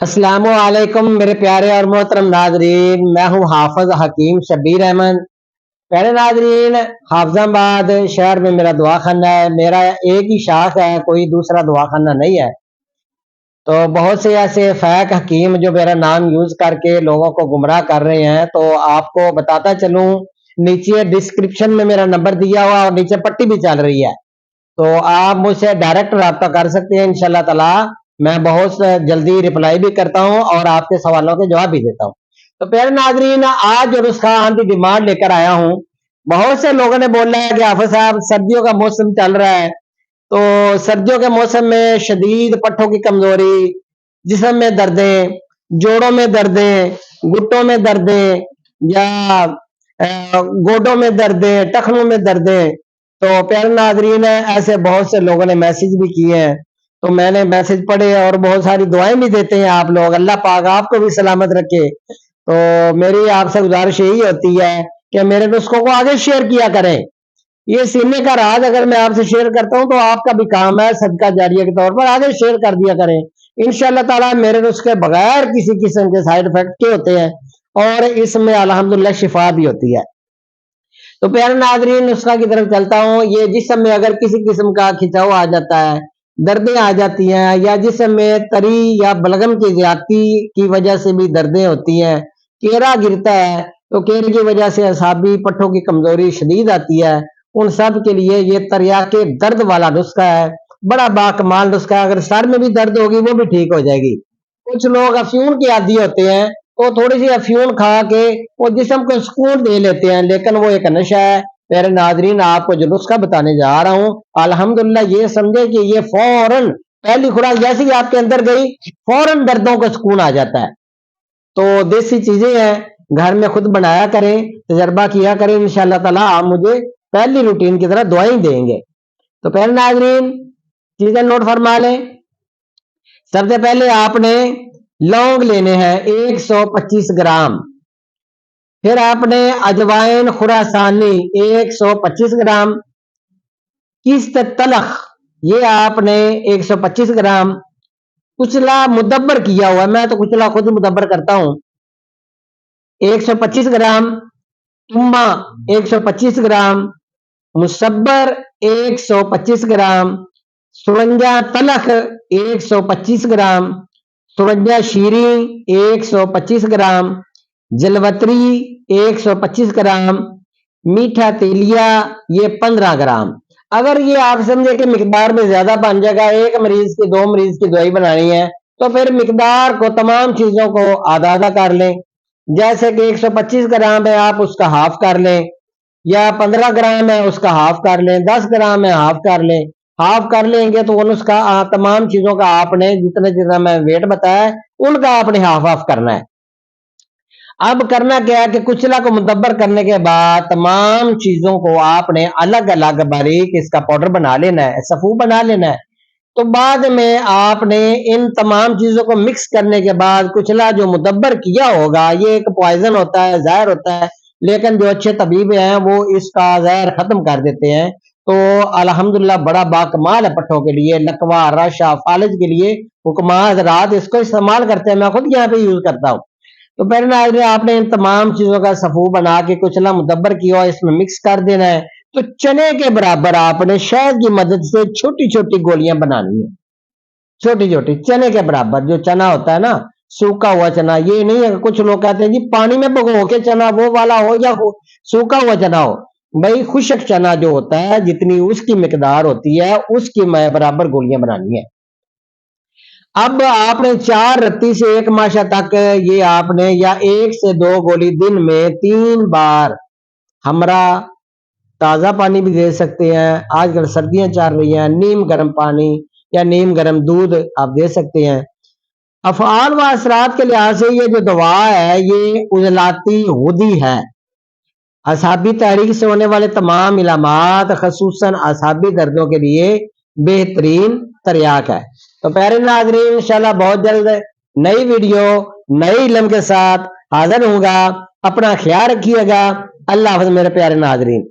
السلام علیکم میرے پیارے اور محترم ناظرین، میں ہوں حافظ حکیم شبیر احمد۔ پیارے ناظرین، حافظ آباد شہر میں میرا دعا خانہ ہے، میرا ایک ہی شاخ ہے، کوئی دوسرا دعا خانہ نہیں ہے۔ تو بہت سے ایسے فیک حکیم جو میرا نام یوز کر کے لوگوں کو گمراہ کر رہے ہیں، تو آپ کو بتاتا چلوں، نیچے ڈسکرپشن میں میرا نمبر دیا ہوا اور نیچے پٹی بھی چل رہی ہے، تو آپ مجھ سے ڈائریکٹ رابطہ کر سکتے ہیں۔ انشاءاللہ تعالی میں بہت جلدی رپلائی بھی کرتا ہوں اور آپ کے سوالوں کے جواب بھی دیتا ہوں۔ تو پیارے ناظرین، آج جو نسخہ آنٹی ڈیمانڈ لے کر آیا ہوں، بہت سے لوگوں نے بولا ہے کہ حافظ صاحب سردیوں کا موسم چل رہا ہے، تو سردیوں کے موسم میں شدید پٹھوں کی کمزوری، جسم میں دردیں، جوڑوں میں دردیں، گھٹوں میں دردیں، یا گوڈوں میں دردیں، ٹخنوں میں دردیں، تو پیارے ناظرین ایسے بہت سے لوگوں نے میسج بھی کیے ہیں، تو میں نے میسج پڑھے اور بہت ساری دعائیں بھی دیتے ہیں آپ لوگ، اللہ پاک آپ کو بھی سلامت رکھے۔ تو میری آپ سے گزارش یہی ہوتی ہے کہ میرے نسخوں کو آگے شیئر کیا کریں۔ یہ سینے کا راز اگر میں آپ سے شیئر کرتا ہوں تو آپ کا بھی کام ہے، صدقہ جاریہ کے طور پر آگے شیئر کر دیا کریں۔ انشاءاللہ تعالی میرے نسخے بغیر کسی قسم کے سائیڈ افیکٹ کے ہوتے ہیں اور اس میں الحمدللہ شفا بھی ہوتی ہے۔ تو پیارے ناظرین، نسخہ کی طرف چلتا ہوں۔ یہ جسم میں اگر کسی قسم کا کھچاؤ آ جاتا ہے، دردیں آ جاتی ہیں، یا جسم میں تری یا بلغم کی زیادتی کی وجہ سے بھی دردیں ہوتی ہیں، کیرا گرتا ہے تو کیرے کی وجہ سے اعصابی پٹھوں کی کمزوری شدید آتی ہے، ان سب کے لیے یہ تریاق درد والا نسخہ ہے، بڑا باکمال نسخہ ہے۔ اگر سر میں بھی درد ہوگی وہ بھی ٹھیک ہو جائے گی۔ کچھ لوگ افیون کے عادی ہوتے ہیں، وہ تھوڑی سی افیون کھا کے وہ جسم کو سکون دے لیتے ہیں، لیکن وہ ایک نشہ ہے۔ میرے ناظرین، آپ کو جو نسخہ بتانے جا رہا ہوں، الحمدللہ یہ سمجھے کہ یہ فوراً پہلی خوراک جیسے ہی آپ کے اندر گئی فوراً دردوں کو سکون آ جاتا ہے۔ تو دیسی چیزیں ہیں، گھر میں خود بنایا کریں، تجربہ کیا کریں، انشاءاللہ تعالیٰ آپ مجھے پہلی روٹین کی طرح دعائیں دیں گے۔ تو پہلے ناظرین چیزیں نوٹ فرما لیں۔ سب سے پہلے آپ نے لونگ لینے ہیں 125 گرام، پھر آپ نے اجوائن خراسانی 125 گرام، کشت تلخ یہ آپ نے 125 گرام، کچلا مدبر کیا ہوا، میں تو کچلا خود مدبر کرتا ہوں، 125 گرام، تما 125 گرام، مصبر 125 گرام، سرنجا تلخ 125 گرام، سرنجا شیریں 125 گرام، جلوتری 125 گرام، میٹھا تیلیا یہ 15 گرام۔ اگر یہ آپ سمجھے کہ مقدار میں زیادہ بن جائے گا، ایک مریض کی 2 مریض کی دوائی بنانی ہے، تو پھر مقدار کو تمام چیزوں کو آدھا آدھا کر لیں۔ جیسے کہ 125 گرام ہے، آپ اس کا ہاف کر لیں، یا 15 گرام ہے اس کا ہاف کر لیں، 10 گرام ہے ہاف کر لیں۔ ہاف کر لیں گے تو اس کا تمام چیزوں کا آپ نے جتنا میں ویٹ بتایا ان کا آپ نے ہاف ہاف کرنا ہے۔ اب کرنا کیا ہے کہ کچلا کو مدبر کرنے کے بعد تمام چیزوں کو آپ نے الگ الگ باریک اس کا پاؤڈر بنا لینا ہے، صفو بنا لینا ہے۔ تو بعد میں آپ نے ان تمام چیزوں کو مکس کرنے کے بعد کچلا جو مدبر کیا ہوگا، یہ ایک پوائزن ہوتا ہے، زہر ہوتا ہے، لیکن جو اچھے طبیب ہیں وہ اس کا زہر ختم کر دیتے ہیں۔ تو الحمدللہ بڑا باکمال ہے پٹھوں کے لیے، لکوا، رشا، فالج کے لیے حکماں حضرات اس کو استعمال کرتے ہیں، میں خود یہاں پہ یوز کرتا ہوں۔ تو پہلے ناظرین آپ نے ان تمام چیزوں کا صفو بنا کے کچلا مدبر کیا اور اس میں مکس کر دینا ہے۔ تو چنے کے برابر آپ نے شہد کی مدد سے چھوٹی چھوٹی گولیاں بنانی ہیں، چھوٹی چھوٹی چنے کے برابر۔ جو چنا ہوتا ہے نا، سوکھا ہوا چنا، یہ نہیں ہے کہ کچھ لوگ کہتے ہیں جی پانی میں بھگو کے چنا وہ والا ہو یا سوکھا ہوا چنا ہو، بھائی خشک چنا جو ہوتا ہے جتنی اس کی مقدار ہوتی ہے اس کی برابر گولیاں بنانی ہے۔ اب آپ نے 4 رتی سے 1 ماشا تک یہ آپ نے یا 1 سے 2 گولی دن میں 3 بار ہمرا تازہ پانی بھی دے سکتے ہیں، آج کل سردیاں چل رہی ہیں، نیم گرم پانی یا نیم گرم دودھ آپ دے سکتے ہیں۔ افعال و اثرات کے لحاظ سے یہ جو دوا ہے یہ عضلاتی غدی ہے، اعصابی تحریک سے ہونے والے تمام علامات خصوصاً اعصابی دردوں کے لیے بہترین تریاق ہے۔ تو پیارے ناظرین انشاءاللہ بہت جلد نئی ویڈیو نئی علم کے ساتھ حاضر ہوں گا، اپنا خیال رکھیے گا۔ اللہ حافظ میرے پیارے ناظرین۔